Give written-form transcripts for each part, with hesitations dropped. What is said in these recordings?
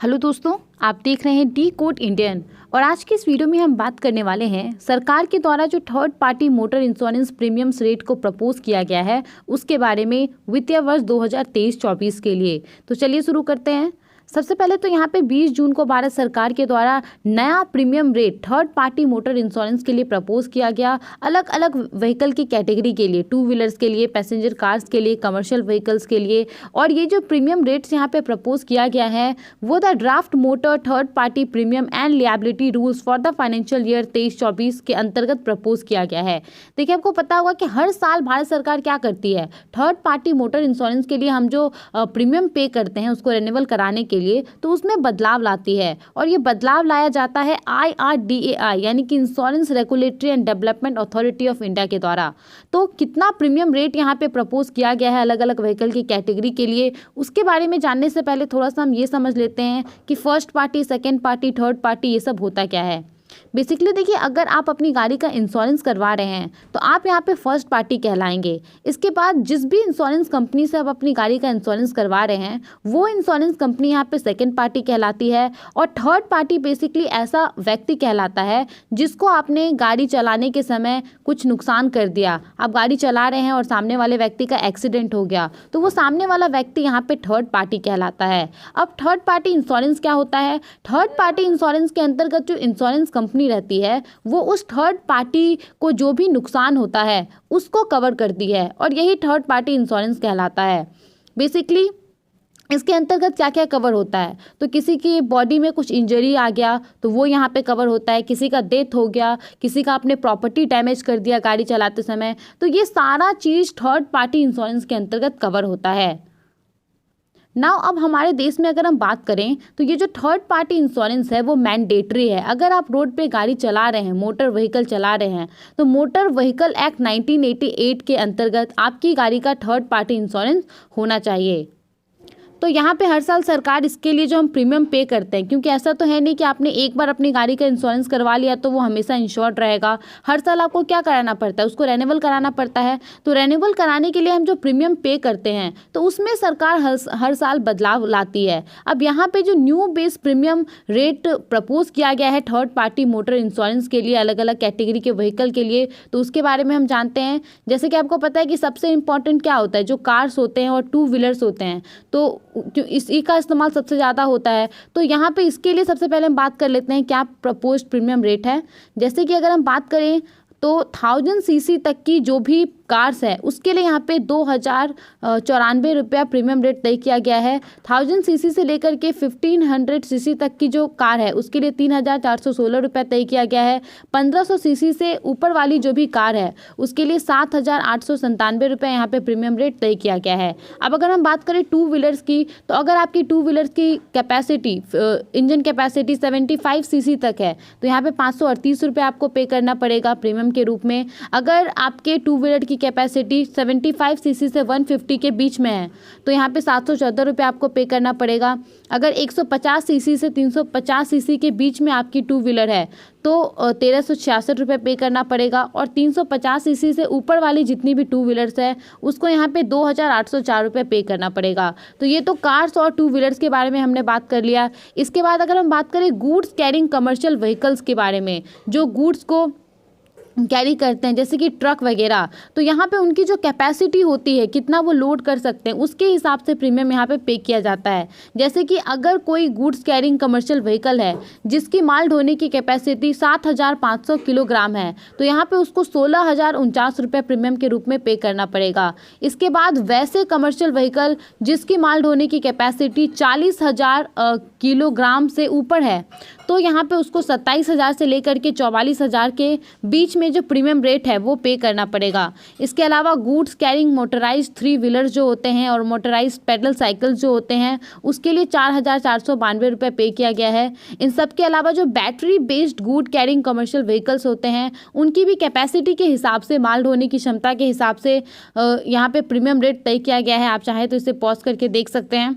Hello दोस्तों, आप देख रहे हैं डी कोड इंडियन। और आज की इस वीडियो में हम बात करने वाले हैं सरकार के द्वारा जो third party motor insurance premiums rate को प्रपोज किया गया है उसके बारे में वित्तीय वर्ष 2023-24 के लिए। तो चलिए शुरू करते हैं। सबसे पहले तो यहाँ पे 20 जून को भारत सरकार के द्वारा नया premium rate third party motor insurance के लिए प्रपोज किया गया। अलग अलग व्हीकल की कैटेगरी के लिए, टू व्हीलर्स के लिए, पैसेंजर कार्स के लिए, कमर्शियल व्हीकल्स के लिए। और ये जो प्रीमियम रेट्स यहाँ पे प्रपोज किया गया है वो the draft motor third party premium and liability rules for the financial year 23-24 के अंतर्गत प्रपोज किया गया है। देखिए, आपको पता होगा कि हर साल भारत सरकार क्या करती है, थर्ड पार्टी मोटर इंश्योरेंस के लिए हम जो प्रीमियम पे करते हैं उसको रिन्यूअल कराने के लिए, तो उसमें बदलाव लाती है। और ये बदलाव लाया जाता है IRDAI यानी कि insurance regulatory and development authority of India के द्वारा। तो कितना प्रीमियम रेट यहाँ पे प्रपोज किया गया है अलग अलग व्हीकल की कैटेगरी के लिए, उसके बारे में जानने से पहले थोड़ा सा हम ये समझ लेते हैं कि first party, second party, third party ये सब होता क्या है। बेसिकली देखिए, अगर आप अपनी गाड़ी का इंश्योरेंस करवा रहे हैं तो आप यहाँ पे फर्स्ट पार्टी कहलाएंगे। इसके बाद जिस भी इंश्योरेंस कंपनी से आप अपनी गाड़ी का इंश्योरेंस करवा रहे हैं वो इंश्योरेंस कंपनी यहाँ पे सेकंड पार्टी कहलाती है। और थर्ड पार्टी बेसिकली ऐसा व्यक्ति कहलाता है जिसको आपने गाड़ी चलाने के समय कुछ नुकसान कर दिया। आप गाड़ी चला रहे हैं और सामने वाले व्यक्ति का एक्सीडेंट हो गया तो वो सामने वाला व्यक्ति यहाँ पे थर्ड पार्टी कहलाता है। अब थर्ड पार्टी इंश्योरेंस क्या होता है? थर्ड पार्टी इंश्योरेंस के अंतर्गत जो इंश्योरेंस कंपनी रहती है वो उस थर्ड पार्टी को जो भी नुकसान होता है उसको कवर करती है और यही थर्ड पार्टी इंश्योरेंस कहलाता है। बेसिकली इसके अंतर्गत क्या क्या कवर होता है, तो किसी की बॉडी में कुछ इंजरी आ गया तो वो यहाँ पे कवर होता है, किसी का डेथ हो गया, किसी का आपने प्रॉपर्टी डैमेज कर दिया गाड़ी चलाते समय, तो ये सारा चीज़ थर्ड पार्टी इंश्योरेंस के अंतर्गत कवर होता है। नाउ अब हमारे देश में अगर हम बात करें तो ये जो थर्ड पार्टी इंश्योरेंस है वो मैंडेटरी है। अगर आप रोड पे गाड़ी चला रहे हैं, मोटर व्हीकल चला रहे हैं, तो मोटर व्हीकल एक्ट 1988 के अंतर्गत आपकी गाड़ी का थर्ड पार्टी इंश्योरेंस होना चाहिए। तो यहाँ पे हर साल सरकार इसके लिए जो हम प्रीमियम पे करते हैं, क्योंकि ऐसा तो है नहीं कि आपने एक बार अपनी गाड़ी का इंश्योरेंस करवा लिया तो वो हमेशा इंश्योर्ड रहेगा। हर साल आपको क्या कराना पड़ता है, उसको रेन्यूअल कराना पड़ता है। तो रेन्यूअल कराने के लिए हम जो प्रीमियम पे करते हैं तो उसमें सरकार हर साल बदलाव लाती है। अब यहाँ पे जो new base premium rate propose किया गया है थर्ड पार्टी मोटर इंश्योरेंस के लिए अलग अलग कैटेगरी के व्हीकल के लिए, तो उसके बारे में हम जानते हैं। जैसे कि आपको पता है कि सबसे इंपॉर्टेंट क्या होता है, जो कार्स होते हैं और टू व्हीलर्स होते हैं, तो इसी का इस्तेमाल सबसे ज़्यादा होता है। तो यहाँ पे इसके लिए सबसे पहले हम बात कर लेते हैं क्या प्रपोज्ड प्रीमियम रेट है। जैसे कि अगर हम बात करें तो 1000 सीसी तक की जो भी कार्स है उसके लिए यहाँ पे 2094 रुपया प्रीमियम रेट तय किया गया है। 1000 सीसी से लेकर के 1500 सीसी तक की जो कार है उसके लिए 3416 रुपया तय किया गया है। 1500 सीसी से ऊपर वाली जो भी कार है उसके लिए 7897 रुपया यहाँ पे प्रीमियम रेट तय किया गया है। अब अगर हम बात करें टू व्हीलर्स की, तो अगर आपकी टू व्हीलर्स की कैपेसिटी, इंजन कैपेसिटी 75 सीसी तक है तो यहाँ पे 538 रुपये आपको पे करना पड़ेगा प्रीमियम के रूप में। अगर आपके टू व्हीलर की कैपेसिटी 75 सीसी से 150 के बीच में है तो यहाँ पे 714 रुपये आपको पे करना पड़ेगा। अगर 150 सीसी से 350 सीसी के बीच में आपकी टू व्हीलर है तो 1366 रुपये पे करना पड़ेगा। और 350 सीसी से ऊपर वाली जितनी भी टू व्हीलर्स है उसको यहाँ पे 2804 रुपये पे करना पड़ेगा। तो ये तो कार्स और टू व्हीलर्स के बारे में हमने बात कर लिया। इसके बाद अगर हम बात करें गुड्स कैरिंग कमर्शियल व्हीकल्स के बारे में, जो गुड्स को कैरी करते हैं जैसे कि ट्रक वगैरह, तो यहाँ पे उनकी जो कैपेसिटी होती है, कितना वो लोड कर सकते हैं, उसके हिसाब से प्रीमियम यहाँ पे किया जाता है। जैसे कि अगर कोई गुड्स कैरिंग कमर्शियल व्हीकल है जिसकी माल ढोने की कैपेसिटी 7500 किलोग्राम है तो यहाँ पे उसको 16,049 रुपये प्रीमियम के रूप में पे करना पड़ेगा। इसके बाद वैसे कमर्शियल व्हीकल जिसकी माल ढोने की कैपेसिटी 40,000 किलोग्राम से ऊपर है तो यहाँ पे उसको 27,000 से लेकर के 44,000 के बीच में जो प्रीमियम रेट है वो पे करना पड़ेगा। इसके अलावा गुड्स कैरिंग मोटराइज्ड 3 व्हीलर्स जो होते हैं और मोटराइज्ड पैडल साइकिल्स जो होते हैं उसके लिए 4,492 रुपये पे किया गया है। इन सब के अलावा जो battery based good carrying commercial vehicles होते हैं उनकी भी कैपेसिटी के हिसाब से, माल ढोने की क्षमता के हिसाब से यहाँ पे प्रीमियम रेट तय किया गया है। आप चाहें तो इसे पॉज करके देख सकते हैं।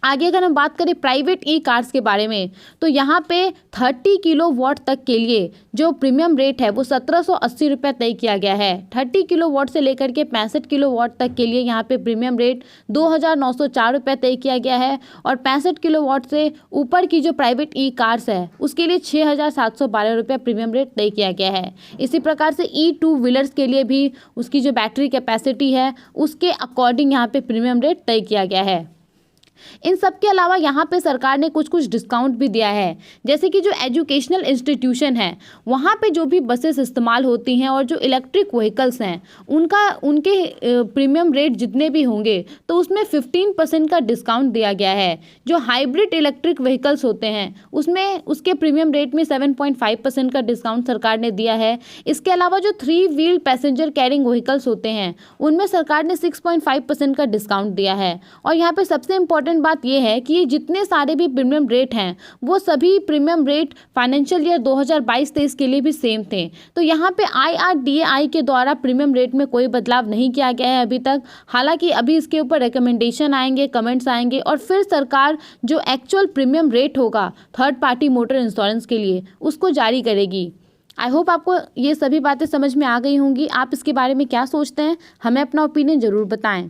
आगे अगर हम बात करें प्राइवेट ई कार्स के बारे में, तो यहाँ पे 30 किलोवाट तक के लिए जो प्रीमियम रेट है वो 1780 रुपये तय किया गया है। 30 किलोवाट से लेकर के 65 किलोवाट तक के लिए यहाँ पे प्रीमियम रेट 2904 रुपये तय किया गया है, और 65 किलोवाट से ऊपर की जो प्राइवेट ई कार्स है उसके लिए 6712 रुपये प्रीमियम रेट तय किया गया है। इसी प्रकार से ई2 व्हीलर्स के लिए भी उसकी जो बैटरी कैपेसिटी है उसके अकॉर्डिंग यहाँ पे प्रीमियम रेट तय किया गया है। इन सब के अलावा यहाँ पे सरकार ने कुछ डिस्काउंट भी दिया है, जैसे कि जो एजुकेशनल इंस्टीट्यूशन है वहाँ पे जो भी बसेस इस्तेमाल होती हैं और जो इलेक्ट्रिक व्हीकल्स हैं उनके प्रीमियम रेट जितने भी होंगे तो उसमें 15% का डिस्काउंट दिया गया है। जो हाइब्रिड इलेक्ट्रिक व्हीकल्स होते हैं उसमें उसके प्रीमियम रेट में 7.5% का डिस्काउंट सरकार ने दिया है। इसके अलावा जो 3 व्हील पैसेंजर कैरिंग व्हीकल्स होते हैं उनमें सरकार ने 6.5% का डिस्काउंट दिया है। और यहाँ पे सबसे इम्पोर्टेंट बात यह है कि ये जितने सारे भी प्रीमियम रेट हैं वो सभी प्रीमियम रेट फाइनेंशियल ईयर 2022-23 के लिए भी सेम थे। तो यहाँ पे IRDAI के द्वारा प्रीमियम रेट में कोई बदलाव नहीं किया गया है अभी तक। हालांकि अभी इसके ऊपर रिकमेंडेशन आएंगे, कमेंट्स आएंगे और फिर सरकार जो एक्चुअल प्रीमियम रेट होगा थर्ड पार्टी मोटर इंश्योरेंस के लिए उसको जारी करेगी। आई होप आपको ये सभी बातें समझ में आ गई होंगी। आप इसके बारे में क्या सोचते हैं, हमें अपना ओपिनियन ज़रूर बताएं।